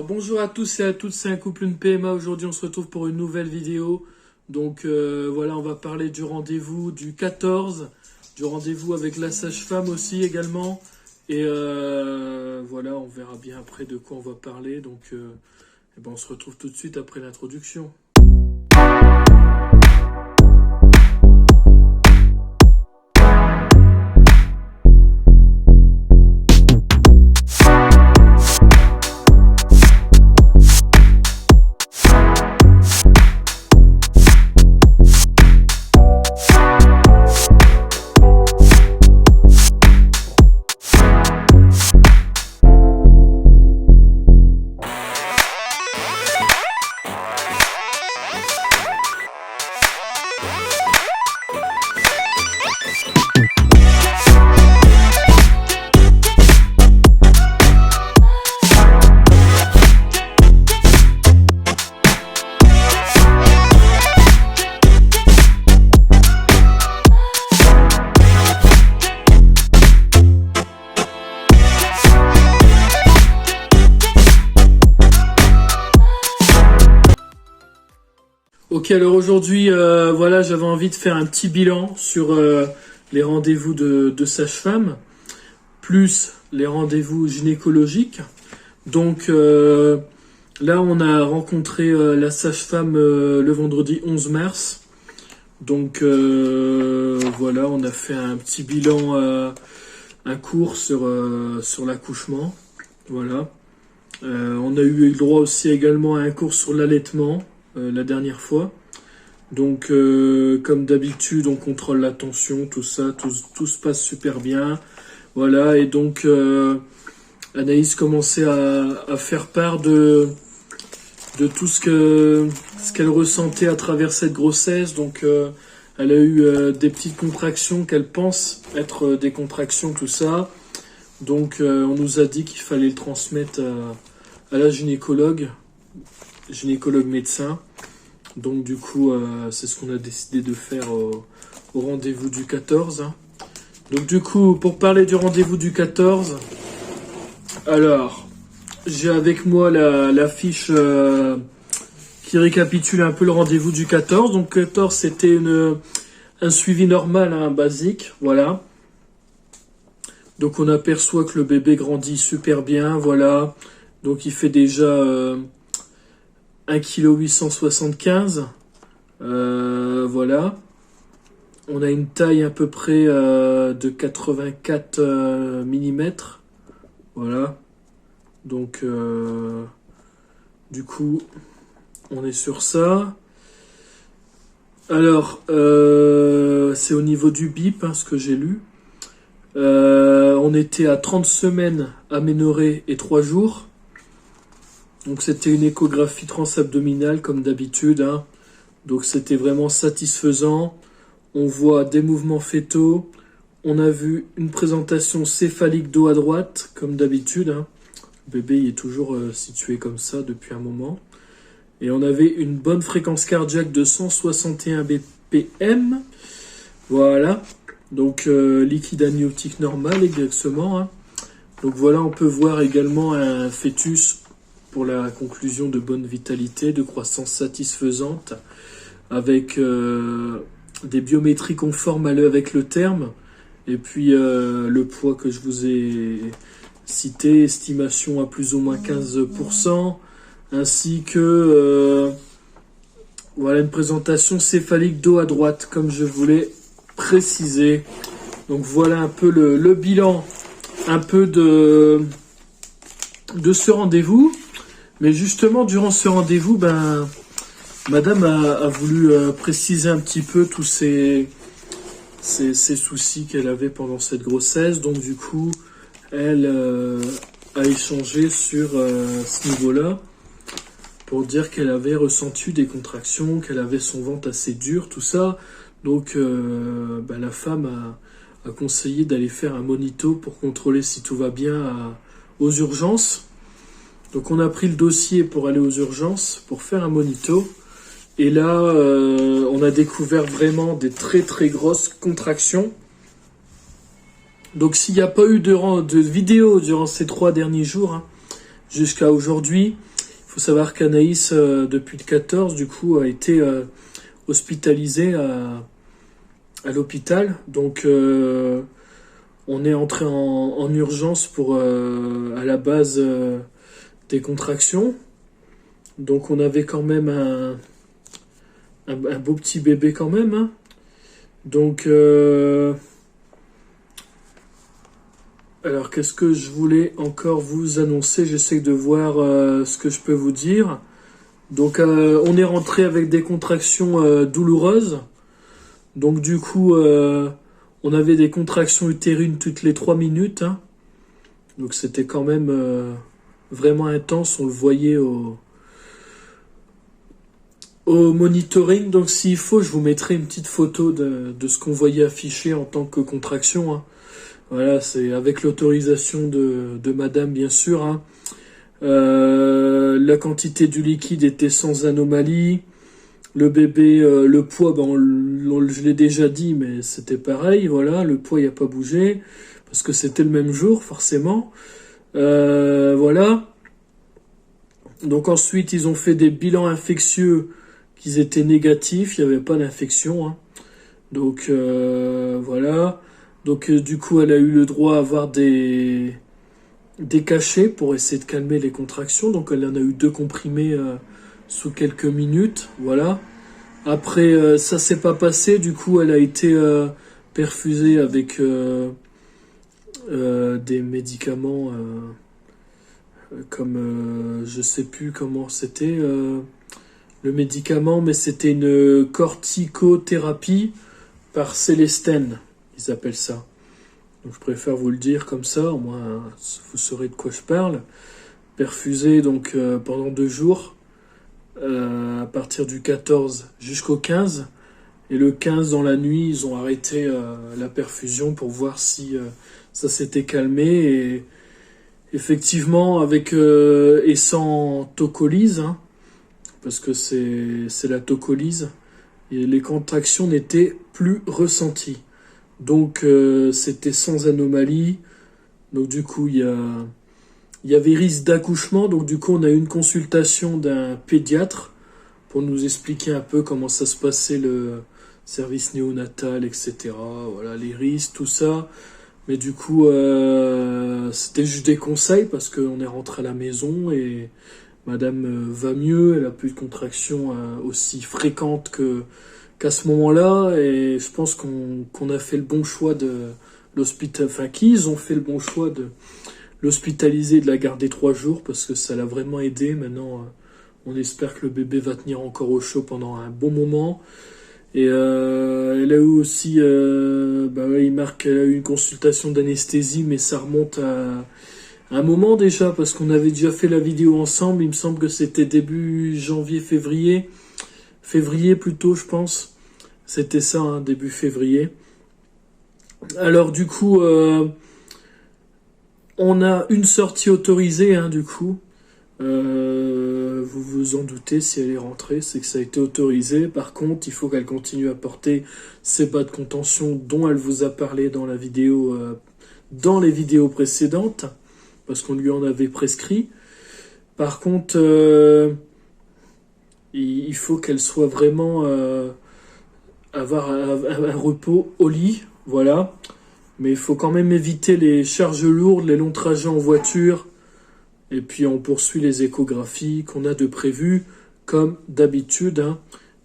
Bonjour à tous et à toutes, c'est un couple, une PMA. Aujourd'hui on se retrouve pour une nouvelle vidéo. Donc voilà, on va parler du rendez-vous du 14, du rendez-vous avec la sage-femme aussi également. Et voilà, on verra bien après de quoi on va parler. Donc on se retrouve tout de suite après l'introduction. Ok, alors aujourd'hui, voilà, j'avais envie de faire un petit bilan sur les rendez-vous de sage-femme, plus les rendez-vous gynécologiques. Donc là, on a rencontré la sage-femme le vendredi 11 mars. Donc voilà, on a fait un petit bilan, un cours sur l'accouchement. Voilà. On a eu le droit aussi également à un cours sur l'allaitement. La dernière fois. Donc comme d'habitude on contrôle la tension, tout ça, tout se passe super bien. Voilà, et donc Anaïs commençait à faire part de tout ce qu'elle ressentait à travers cette grossesse. Donc elle a eu des petites contractions qu'elle pense être des contractions, tout ça. Donc on nous a dit qu'il fallait le transmettre à la gynécologue médecin. Donc du coup c'est ce qu'on a décidé de faire au rendez-vous du 14. Donc du coup, pour parler du rendez-vous du 14, alors j'ai avec moi la fiche qui récapitule un peu le rendez-vous du 14. Donc 14 c'était un suivi normal, basique, voilà. Donc on aperçoit que le bébé grandit super bien, voilà. Donc il fait déjà 1,875 kg, voilà. On a une taille à peu près de 84 mm, voilà. Donc du coup on est sur ça. Alors c'est au niveau du BIP, ce que j'ai lu. On était à 30 semaines aménorrhée et 3 jours. Donc c'était une échographie transabdominale comme d'habitude. Donc c'était vraiment satisfaisant. On voit des mouvements fœtaux. On a vu une présentation céphalique dos à droite comme d'habitude. Le bébé il est toujours situé comme ça depuis un moment. Et on avait une bonne fréquence cardiaque de 161 BPM. Voilà. Donc liquide amniotique normal exactement. Donc voilà, on peut voir également un fœtus pour la conclusion de bonne vitalité, de croissance satisfaisante, avec des biométries conformes avec le terme, et puis le poids que je vous ai cité, estimation à plus ou moins 15%, ainsi que voilà une présentation céphalique dos à droite, comme je voulais préciser. Donc voilà un peu le bilan, un peu de ce rendez-vous. Mais justement, durant ce rendez-vous, madame a voulu préciser un petit peu tous ces soucis qu'elle avait pendant cette grossesse. Donc du coup, elle a échangé sur ce niveau-là pour dire qu'elle avait ressenti des contractions, qu'elle avait son ventre assez dur, tout ça. Donc la femme a conseillé d'aller faire un monito pour contrôler si tout va bien aux urgences. Donc on a pris le dossier pour aller aux urgences, pour faire un monito. Et là, on a découvert vraiment des très très grosses contractions. Donc s'il n'y a pas eu de vidéo durant ces 3 derniers jours, jusqu'à aujourd'hui. Il faut savoir qu'Anaïs, depuis le 14, du coup, a été hospitalisée à l'hôpital. Donc, on est entré en urgence pour, à la base des contractions. Donc, on avait quand même un beau petit bébé quand même, hein. Donc, alors, qu'est-ce que je voulais encore vous annoncer? J'essaie de voir ce que je peux vous dire. Donc, on est rentré avec des contractions douloureuses. Donc, du coup, on avait des contractions utérines toutes les 3 minutes, hein. Donc, c'était quand même vraiment intense. On le voyait au monitoring. Donc, s'il faut, je vous mettrai une petite photo de ce qu'on voyait affiché en tant que contraction, hein. Voilà, c'est avec l'autorisation de madame, bien sûr, hein. La quantité du liquide était sans anomalie. Le bébé, le poids, je l'ai déjà dit, mais c'était pareil, voilà, le poids il a pas bougé, parce que c'était le même jour, forcément. Voilà. Donc ensuite, ils ont fait des bilans infectieux qui étaient négatifs, il n'y avait pas d'infection, hein. Donc voilà. Donc du coup, elle a eu le droit à avoir des cachets pour essayer de calmer les contractions. Donc elle en a eu 2 comprimés sous quelques minutes, voilà. Après, ça s'est pas passé, du coup, elle a été perfusée avec des médicaments comme je sais plus comment c'était le médicament, mais c'était une corticothérapie par Célestène, ils appellent ça. Donc je préfère vous le dire comme ça, au moins vous saurez de quoi je parle. Perfusée donc pendant 2 jours. À partir du 14 jusqu'au 15. Et le 15, dans la nuit, ils ont arrêté la perfusion pour voir si ça s'était calmé. Et effectivement, avec et sans tocolyse, hein, parce que c'est la tocolyse, et les contractions n'étaient plus ressenties. Donc c'était sans anomalie. Donc du coup, il y avait risque d'accouchement, donc du coup on a eu une consultation d'un pédiatre pour nous expliquer un peu comment ça se passait le service néonatal, etc. Voilà, les risques, tout ça. Mais du coup, c'était juste des conseils parce qu'on est rentré à la maison et madame va mieux, elle a plus de contractions aussi fréquentes qu'à ce moment-là. Et je pense qu'on a fait le bon choix de l'hôpital, enfin qu'ils ont fait le bon choix de l'hospitaliser, de la garder 3 jours parce que ça l'a vraiment aidé. Maintenant, on espère que le bébé va tenir encore au chaud pendant un bon moment. Et elle a eu aussi, il marque qu'elle a eu une consultation d'anesthésie, mais ça remonte à un moment déjà parce qu'on avait déjà fait la vidéo ensemble. Il me semble que c'était début janvier, février plutôt, je pense. C'était ça, hein, début février. Alors du coup, on a une sortie autorisée, hein, du coup. Vous vous en doutez, si elle est rentrée, c'est que ça a été autorisé. Par contre, il faut qu'elle continue à porter ses bas de contention dont elle vous a parlé dans la vidéo, dans les vidéos précédentes, parce qu'on lui en avait prescrit. Par contre, il faut qu'elle soit vraiment avoir un repos au lit, voilà. Mais il faut quand même éviter les charges lourdes, les longs trajets en voiture. Et puis on poursuit les échographies qu'on a de prévues, comme d'habitude, hein.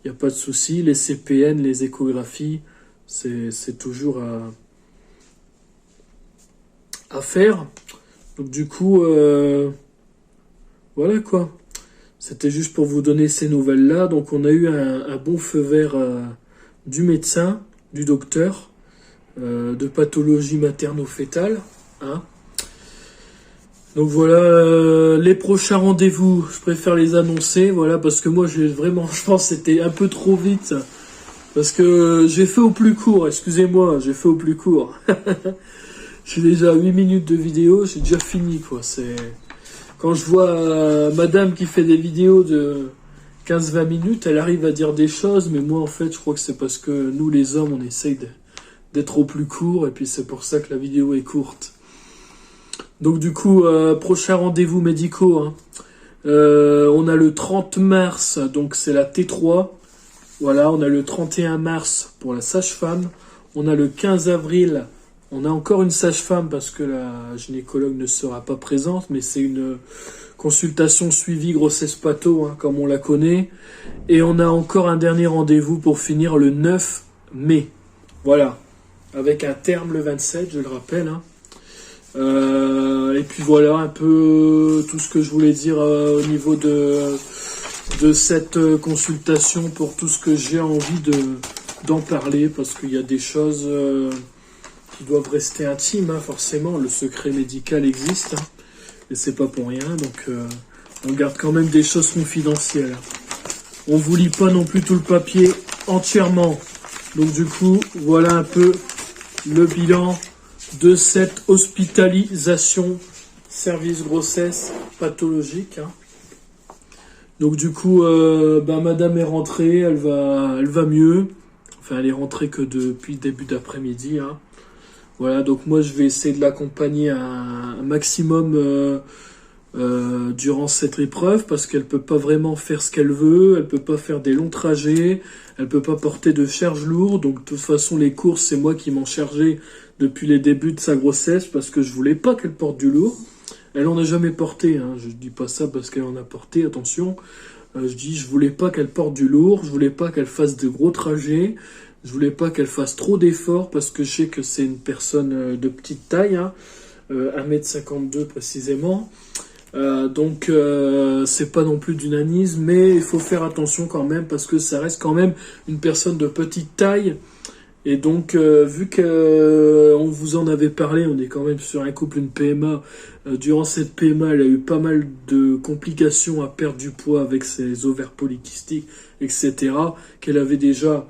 Il n'y a pas de souci. Les CPN, les échographies, c'est toujours à faire. Donc du coup, voilà quoi. C'était juste pour vous donner ces nouvelles-là. Donc on a eu un bon feu vert du médecin, du docteur, de pathologie materno-fétale, hein. Donc voilà, les prochains rendez-vous, je préfère les annoncer, voilà, parce que moi je pense que c'était un peu trop vite, parce que j'ai fait au plus court, excusez-moi, j'ai fait au plus court. J'ai déjà 8 minutes de vidéo, j'ai déjà fini, quoi. C'est quand je vois madame qui fait des vidéos de 15-20 minutes, elle arrive à dire des choses, mais moi en fait je crois que c'est parce que nous les hommes on essaye d'être au plus court, et puis c'est pour ça que la vidéo est courte. Donc du coup, prochain rendez-vous médicaux, hein. On a le 30 mars, donc c'est la T3. Voilà, on a le 31 mars pour la sage-femme. On a le 15 avril, on a encore une sage-femme parce que la gynécologue ne sera pas présente, mais c'est une consultation suivie grossesse patho, hein, comme on la connaît. Et on a encore un dernier rendez-vous pour finir le 9 mai. Voilà, avec un terme le 27, je le rappelle, hein. Et puis voilà un peu tout ce que je voulais dire au niveau de cette consultation, pour tout ce que j'ai envie d'en parler, parce qu'il y a des choses qui doivent rester intimes, hein, forcément, le secret médical existe, hein, et c'est pas pour rien, donc on garde quand même des choses confidentielles. On vous lit pas non plus tout le papier entièrement, donc du coup, voilà un peu le bilan de cette hospitalisation service grossesse pathologique, hein. Donc du coup, madame est rentrée, elle va mieux. Enfin, elle est rentrée que depuis le début d'après-midi, hein. Voilà, donc moi je vais essayer de l'accompagner un maximum durant cette épreuve, parce qu'elle peut pas vraiment faire ce qu'elle veut, elle peut pas faire des longs trajets, elle peut pas porter de charges lourdes. Donc de toute façon, les courses, c'est moi qui m'en chargeais depuis les débuts de sa grossesse, parce que je voulais pas qu'elle porte du lourd. Elle en a jamais porté, hein. Je dis pas ça parce qu'elle en a porté, attention. Je voulais pas qu'elle porte du lourd, je voulais pas qu'elle fasse de gros trajets, je voulais pas qu'elle fasse trop d'efforts, parce que je sais que c'est une personne de petite taille, hein, 1m52 précisément. Donc c'est pas non plus du nanisme, mais il faut faire attention quand même, parce que ça reste quand même une personne de petite taille. Et donc, vu qu'on vous en avait parlé, on est quand même sur un couple, une PMA. Durant cette PMA, elle a eu pas mal de complications à perdre du poids avec ses ovaires polykystiques, etc. Qu'elle avait déjà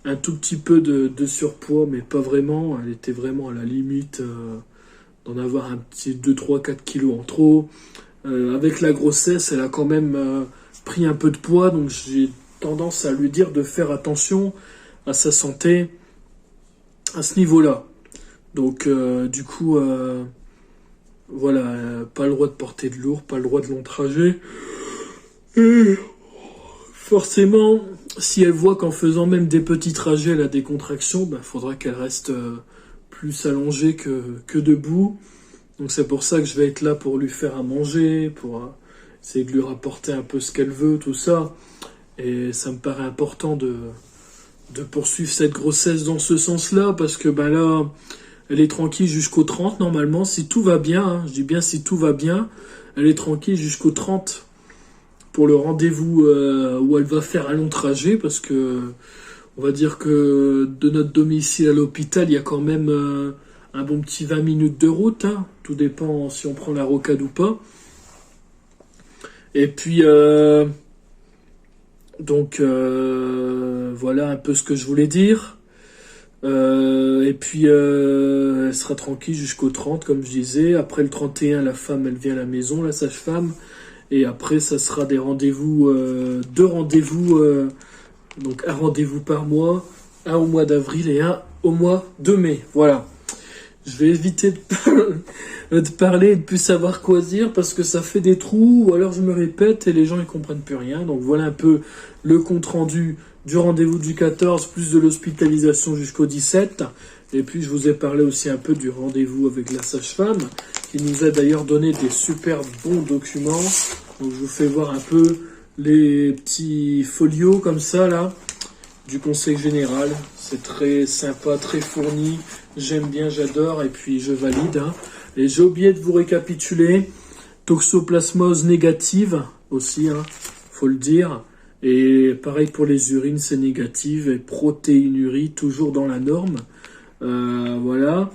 un tout petit peu de surpoids, mais pas vraiment. Elle était vraiment à la limite d'en avoir un petit 2, 3, 4 kilos en trop. Avec la grossesse, elle a quand même pris un peu de poids, donc j'ai tendance à lui dire de faire attention à sa santé à ce niveau-là. Donc du coup, voilà, pas le droit de porter de lourd, pas le droit de long trajet. Et forcément, si elle voit qu'en faisant même des petits trajets, elle a des contractions, faudra qu'elle reste plus allongée que debout. Donc c'est pour ça que je vais être là pour lui faire à manger, pour essayer de lui rapporter un peu ce qu'elle veut, tout ça. Et ça me paraît important de poursuivre cette grossesse dans ce sens-là, parce que là, elle est tranquille jusqu'au 30 normalement, si tout va bien, hein, je dis bien si tout va bien, elle est tranquille jusqu'au 30 pour le rendez-vous où elle va faire un long trajet, parce que on va dire que de notre domicile à l'hôpital, il y a quand même un bon petit 20 minutes de route, hein, tout dépend si on prend la rocade ou pas. Et puis donc voilà un peu ce que je voulais dire. Et puis elle sera tranquille jusqu'au 30, comme je disais. Après le 31, la femme, elle vient à la maison, la sage-femme. Et après, ça sera des rendez-vous, 2 rendez-vous, donc un rendez-vous par mois, un au mois d'avril et un au mois de mai. Voilà. Je vais éviter de parler et de plus savoir quoi dire, parce que ça fait des trous, ou alors je me répète et les gens ne comprennent plus rien. Donc voilà un peu le compte-rendu du rendez-vous du 14, plus de l'hospitalisation jusqu'au 17. Et puis je vous ai parlé aussi un peu du rendez-vous avec la sage-femme, qui nous a d'ailleurs donné des super bons documents. Donc je vous fais voir un peu les petits folios comme ça là, du conseil général. C'est très sympa, très fourni. J'aime bien, j'adore, et puis je valide, hein. Et j'ai oublié de vous récapituler. Toxoplasmose négative aussi, hein, faut le dire. Et pareil pour les urines, c'est négative. Et protéinurie, toujours dans la norme. Voilà.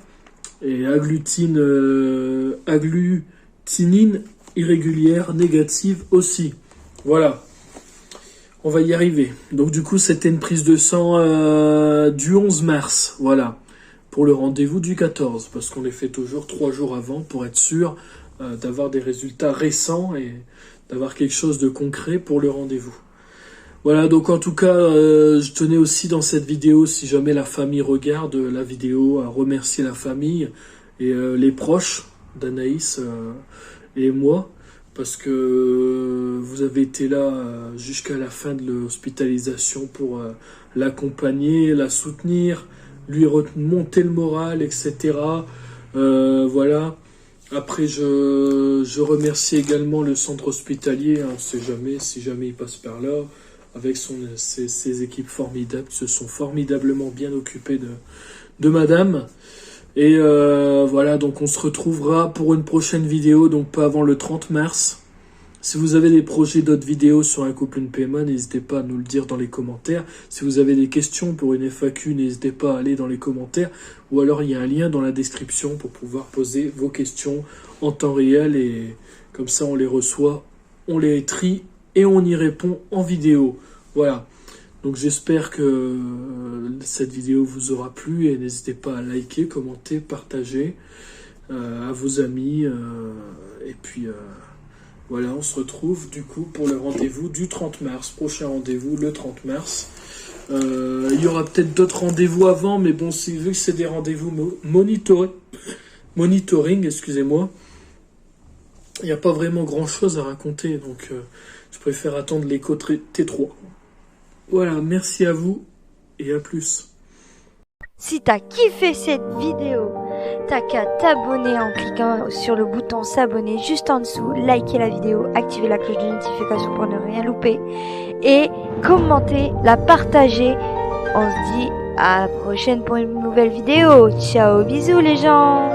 Et agglutinine irrégulière négative aussi. Voilà. On va y arriver. Donc du coup, c'était une prise de sang du 11 mars. Voilà. Pour le rendez-vous du 14. Parce qu'on les fait toujours 3 jours avant pour être sûr d'avoir des résultats récents et d'avoir quelque chose de concret pour le rendez-vous. Voilà, donc en tout cas, je tenais aussi dans cette vidéo, si jamais la famille regarde la vidéo, à remercier la famille et les proches, d'Anaïs et moi, parce que vous avez été là jusqu'à la fin de l'hospitalisation pour l'accompagner, la soutenir, lui remonter le moral, etc. Voilà. Après, je remercie également le centre hospitalier, on ne sait jamais, si jamais il passe par là, avec ses équipes formidables, qui se sont formidablement bien occupés de madame. Et voilà, donc on se retrouvera pour une prochaine vidéo, donc pas avant le 30 mars. Si vous avez des projets d'autres vidéos sur un couple, une PMA, n'hésitez pas à nous le dire dans les commentaires. Si vous avez des questions pour une FAQ, n'hésitez pas à aller dans les commentaires. Ou alors il y a un lien dans la description pour pouvoir poser vos questions en temps réel. Et comme ça on les reçoit, on les trie et on y répond en vidéo. Voilà. Donc j'espère que cette vidéo vous aura plu. Et n'hésitez pas à liker, commenter, partager à vos amis. Et puis... voilà, on se retrouve du coup pour le rendez-vous du 30 mars. Prochain rendez-vous le 30 mars. Il y aura peut-être d'autres rendez-vous avant, mais bon, vu que c'est des rendez-vous monitoring, excusez-moi, il n'y a pas vraiment grand-chose à raconter, donc je préfère attendre l'écho T3. Voilà, merci à vous et à plus. Si t'as kiffé cette vidéo, t'as qu'à t'abonner en cliquant sur le bouton s'abonner juste en dessous, liker la vidéo, activer la cloche de notification pour ne rien louper et commenter, la partager. On se dit à la prochaine pour une nouvelle vidéo. Ciao, bisous les gens.